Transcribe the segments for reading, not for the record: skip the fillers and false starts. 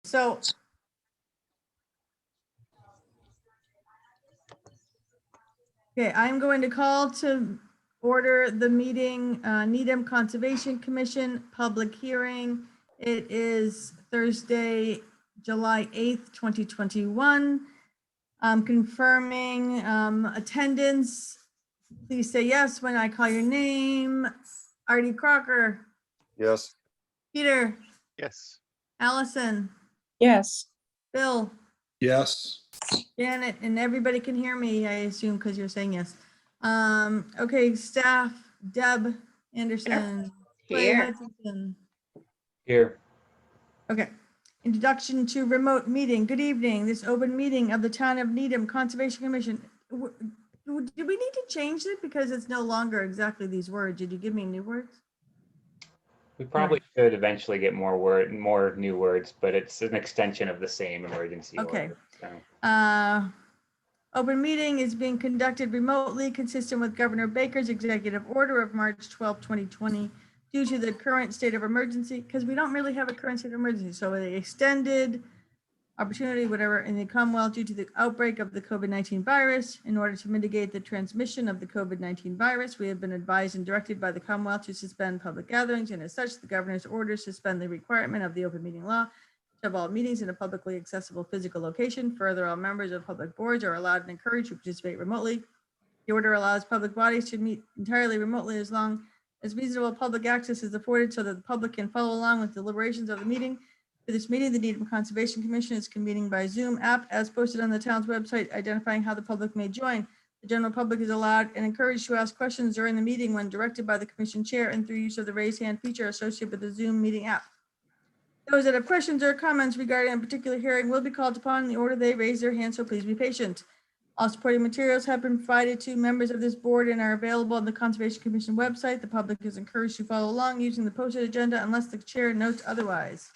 So okay, I'm going to call to order the meeting, Needham Conservation Commission public hearing. It is Thursday, July 8th, 2021. I'm confirming attendance. Please say yes when I call your name. Artie Crocker, Yes. Peter, Yes. Allison, Yes. Bill, Yes. Janet, and everybody can hear me, I assume, because you're saying yes. Okay, staff, Deb Anderson. Clay Here. Hutchinson. Here. Okay, introduction to remote meeting. Good evening. This open meeting of the Town of Needham Conservation Commission. Do we need to change it because it's no longer exactly these words? Did you give me new words? We probably should eventually get more new words, but it's an extension of the same emergency Okay. order. So. Open meeting is being conducted remotely, consistent with Governor Baker's executive order of March 12, 2020, due to the current state of emergency, because we don't really have a current state of emergency. So they extended opportunity, whatever, in the Commonwealth due to the outbreak of the COVID-19 virus. In order to mitigate the transmission of the COVID-19 virus, we have been advised and directed by the Commonwealth to suspend public gatherings, and as such, the governor's orders suspend the requirement of the open meeting law to have all meetings in a publicly accessible physical location. Further, all members of public boards are allowed and encouraged to participate remotely. The order allows public bodies to meet entirely remotely as long as reasonable public access is afforded so that the public can follow along with deliberations of the meeting. For this meeting, the Needham Conservation Commission is convening by Zoom app as posted on the town's website, identifying how the public may join. The general public is allowed and encouraged to ask questions during the meeting when directed by the commission chair and through use of the raise hand feature associated with the Zoom meeting app. Those that have questions or comments regarding a particular hearing will be called upon in the order they raise their hand, so please be patient. All supporting materials have been provided to members of this board and are available on the Conservation Commission website. The public is encouraged to follow along using the posted agenda unless the chair notes otherwise.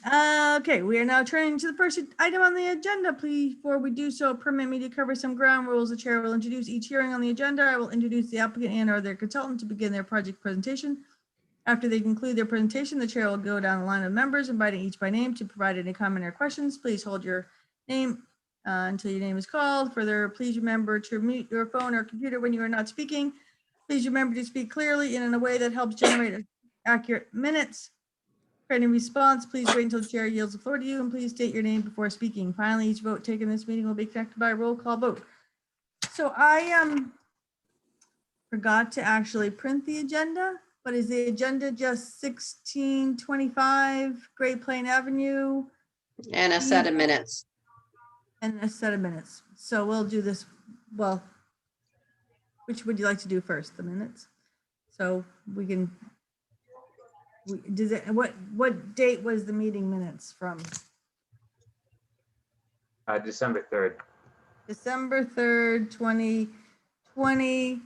Okay, we are now turning to the first item on the agenda. Please, before we do so, permit me to cover some ground rules. The chair will introduce each hearing on the agenda. I will introduce the applicant and or their consultant to begin their project presentation. After they conclude their presentation, the chair will go down the line of members, inviting each by name to provide any comment or questions. Please hold your name until your name is called. Further, please remember to mute your phone or computer when you are not speaking. Please remember to speak clearly and in a way that helps generate accurate minutes. For any response, please wait until the chair yields the floor to you, and please state your name before speaking. Finally, each vote taken in this meeting will be connected by a roll call vote. So I forgot to actually print the agenda, but is the agenda just 1625 Great Plain Avenue And a set of minutes. and a set of minutes? So we'll do this, well, which would you like to do first, the minutes? So we can, does it, what date was the meeting minutes from? December 3rd. December 3rd, 2020.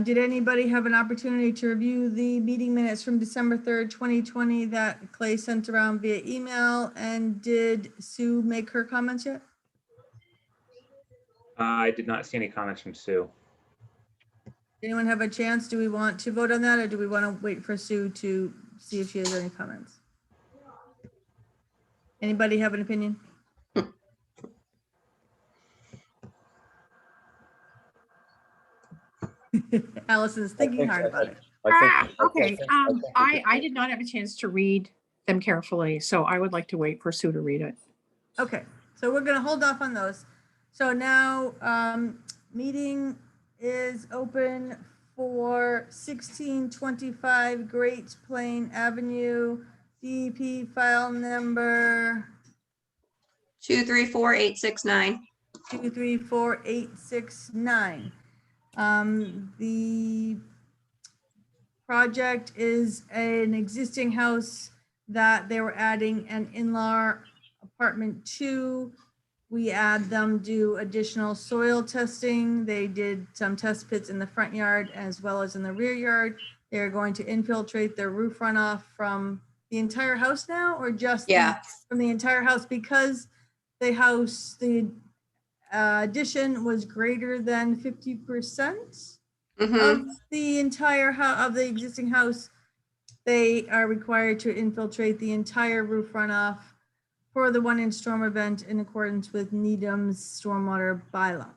Did anybody have an opportunity to review the meeting minutes from December 3rd, 2020 that Clay sent around via email? And did Sue make her comments yet? I did not see any comments from Sue. Anyone have a chance? Do we want to vote on that, or do we want to wait for Sue to see if she has any comments? Anybody have an opinion? Allison's thinking hard about it. Okay, I did not have a chance to read them carefully, so I would like to wait for Sue to read it. Okay, so we're gonna hold off on those. So now, meeting is open for 1625 Great Plain Avenue, DEP file number 234869. 234869. The project is an existing house that they were adding an in-law apartment to. We had them do additional soil testing. They did some test pits in the front yard as well as in the rear yard. They're going to infiltrate their roof runoff from the entire house now, or just from the entire house, because the house, the addition was greater than 50% of the entire house, of the existing house. they are required to infiltrate the entire roof runoff for the 1-inch storm event in accordance with Needham's stormwater bylaw.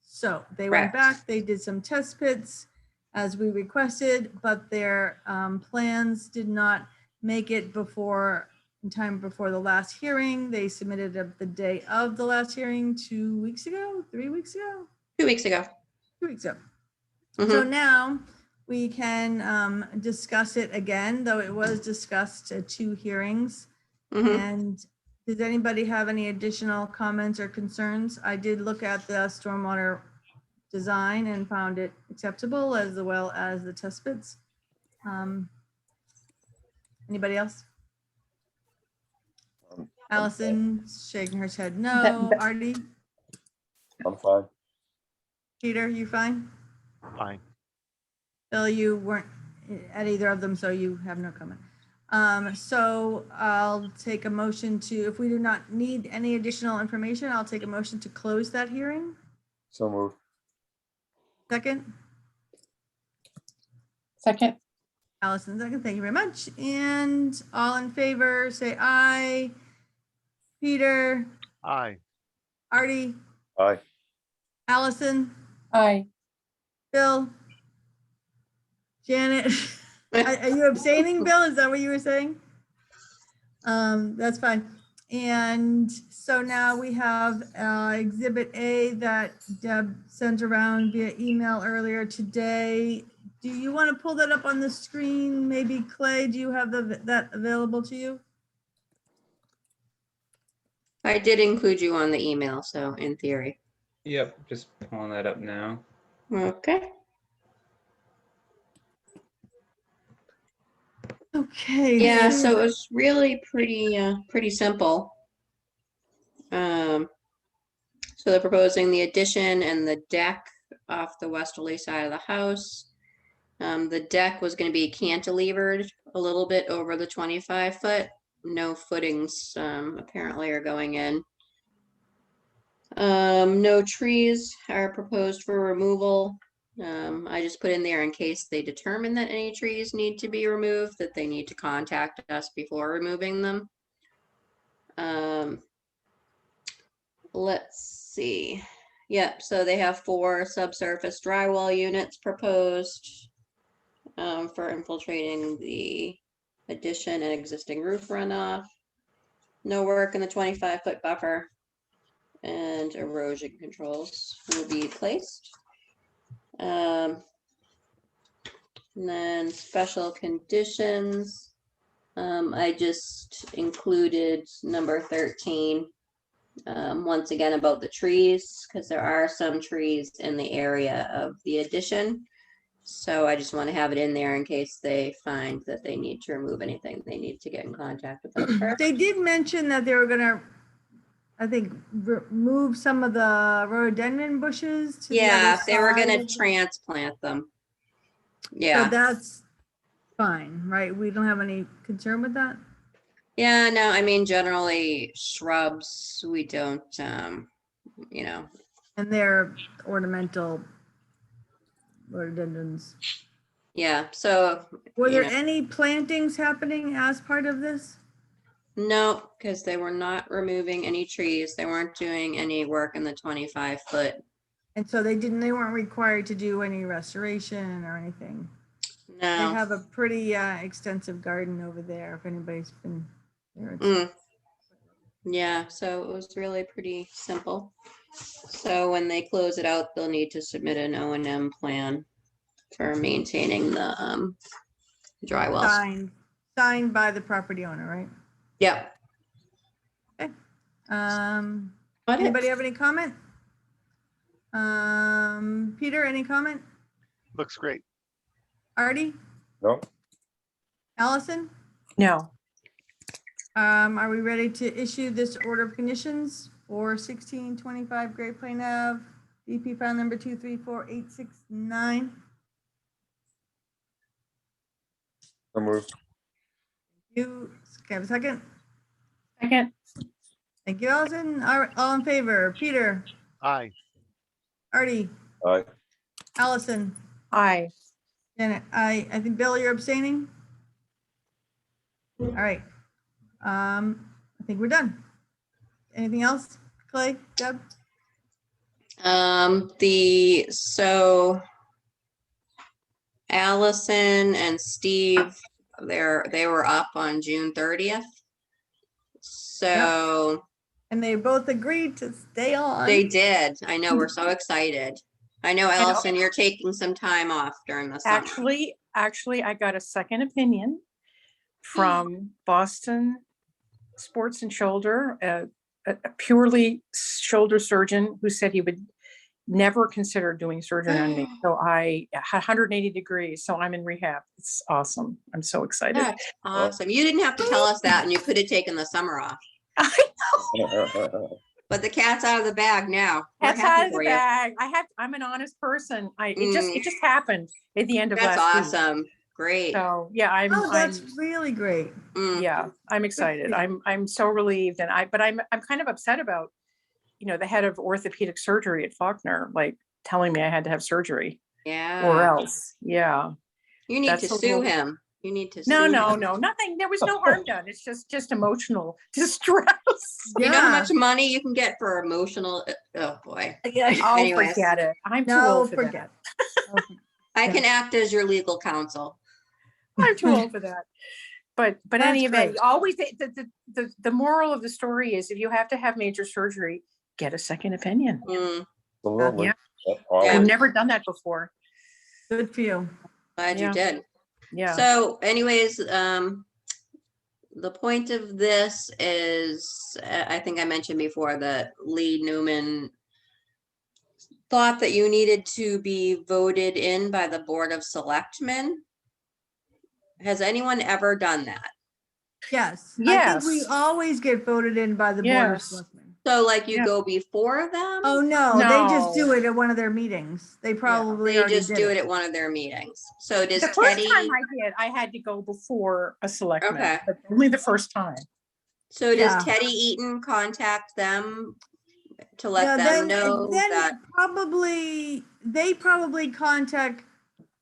So they went Correct. back, they did some test pits as we requested, but their plans did not make it in time before the last hearing. They submitted the day of the last hearing 2 weeks ago, 3 weeks ago, 2 weeks ago. 2 weeks ago. Mhm. So now we can discuss it again, though it was discussed at 2 hearings. Mhm. And does anybody have any additional comments or concerns? I did look at the stormwater design and found it acceptable, as well as the test bits. Anybody else? Allison shaking her head no. Artie, I'm fine. Peter, you fine? Fine. Bill, you weren't at either of them, so you have no comment. So I'll take a motion to, if we do not need any additional information, I'll take a motion to close that hearing. So moved. Second, Second. Allison, second, thank you very much. And all in favor, say aye. Peter, Aye. Artie, Aye. Allison, Aye. Bill, Janet. Are you abstaining, Bill? Is that what you were saying? That's fine. And so now we have Exhibit A that Deb sent around via email earlier today. Do you want to pull that up on the screen? Maybe Clay, do you have that available to you? I did include you on the email, so in theory. Yep, just pulling that up now. Okay. Okay. Yeah, so it was really pretty simple. So they're proposing the addition and the deck off the westerly side of the house. The deck was going to be cantilevered a little bit over the 25-foot. No footings apparently are going in. No trees are proposed for removal. I just put in there in case they determine that any trees need to be removed, that they need to contact us before removing them. Let's see. Yep, so they have 4 subsurface drywall units proposed for infiltrating the addition and existing roof runoff. No work in the 25-foot buffer, and erosion controls will be placed. And then special conditions. I just included number 13. Once again about the trees, because there are some trees in the area of the addition. So I just want to have it in there in case they find that they need to remove anything. They need to get in contact with us first. They did mention that they were gonna, I think, remove some of the rhododendron bushes to the other Yeah, they were side gonna of the- transplant them. So Yeah, that's fine, right? We don't have any concern with that? yeah, no, I mean, generally shrubs, we don't, you know, And they're ornamental rhododendrons. yeah, so, Were You there know. any plantings happening as part of this? no, because they were not removing any trees. They weren't doing any work in the 25-foot. And so they weren't required to do any restoration or anything. They No. have a pretty extensive garden over there, if anybody's been there. It's- Mm. Yeah, so it was really pretty simple. So when they close it out, they'll need to submit an O&M plan for maintaining the dry wells. Signed by the property owner, right? Yep. Um, Got it. anybody have any comment? Peter, any comment? Looks great. Artie? No. Allison? No. Are we ready to issue this order of conditions for 1625 Great Plain Ave, DP file number 234869? So moved. You, can I have a second? Second. Thank you, Allison. All in favor? Peter, Aye. Artie, Aye. Allison, Aye. Janet, I think Bill, you're abstaining? All right. I think we're done. Anything else, Clay, Deb? So Allison and Steve, they were up on June 30th. So And they both agreed to stay on. they did. I know, we're so excited. I know, And- Allison, you're taking some time off during the summer. Actually, I got a second opinion from Boston Sports and Shoulder, a purely shoulder surgeon who said he would never consider doing surgery on me. So I had 180 degrees. So I'm in rehab. It's awesome. I'm so excited. That's awesome. You didn't have to tell us that and you could have taken the summer off, but the cat's out of the bag now. We're That's happy out of for the you. bag. I'm an honest person. It just happened at the end of That's last week. awesome. Great. So yeah, Oh, that's really great. Mm. yeah, I'm excited. I'm so relieved, and I'm kind of upset about, the head of orthopedic surgery at Faulkner, like telling me I had to have surgery or Yeah. else. Yeah. You need That's to a sue little- him. You need to No, sue no, him. no, nothing. There was no harm done. It's just emotional distress. You know how Yeah. much money you can get for emotional, oh boy. Oh, Anyways. forget it. I'm too No, old for forget. that. I Yeah. can act as your legal counsel. I'm too old for that. But any That's event, great. always the moral of the story is if you have to have major surgery, get a second opinion. Mm, Absolutely. Yeah. That's always- I've never done that before. Good for you. glad you Yeah. did. Yeah. So anyways, the point of this is, I think I mentioned before that Lee Newman thought that you needed to be voted in by the Board of Selectmen. Has anyone ever done that? Yes. I think we Yes. always get voted in by the Board of Yes. Selectmen. So like you Yeah. go before them? Oh, no, they just No. do it at one of their meetings. They probably They already just did do it at one of their meetings. So does The first Teddy, time I did, I had to go before a selectman, Okay. but only the first time. so does Yeah. Teddy Eaton contact them to let Yeah, them know then that? they probably contact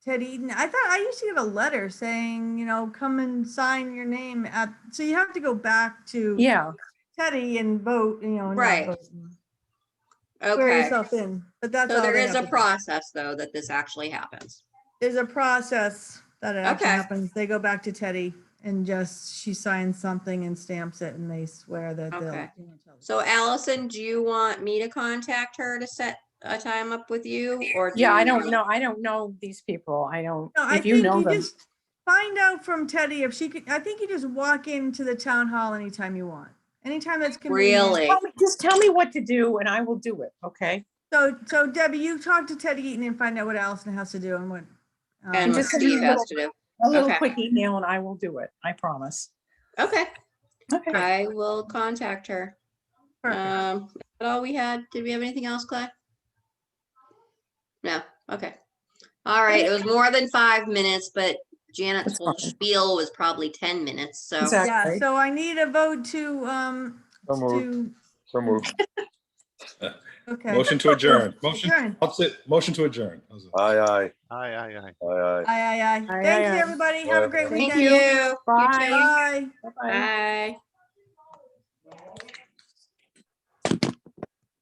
Ted Eaton. I thought I used to get a letter saying, come and sign your name so you have to go back to Yeah. Teddy and vote, and not Right. vote, swear Okay, yourself in. But that's so all there they is have a to do. process though that this actually happens. There's a process that it actually Okay. happens. They go back to Teddy and she signs something and stamps it and they swear that they'll. Okay. tell us. So Allison, do you want me to contact her to set a time up with you or? do Yeah, I you don't want- know. I don't know these people. I don't, No, I if you think know you them. just find out from Teddy if she could, I think you just walk into the town hall anytime you want. Anytime that's convenient. Really? Just tell me what to do and I will do it, okay? So Debbie, you talk to Teddy Eaton and find out what Allison has to do and what. And what just send me Steve a has little- to do. A little Okay. quick email and I will do it. I promise. Okay, Okay. I will contact her. Perfect. Is that all we had? Did we have anything else, Clay? No, okay. All right, it was more than 5 minutes, but Janet's That's whole fine. spiel was probably 10 minutes, so. Exactly. Yeah, so I need a vote to, So moved. So moved. okay. Motion to adjourn. Motion, Adjourn. I'll say, motion to adjourn. How's that? Aye, aye, Aye, aye, aye. aye, aye. Aye. Aye, Thanks, aye. everybody. Have a great Thank Thank weekend. you. You Bye. too. Bye. Bye-bye. Bye.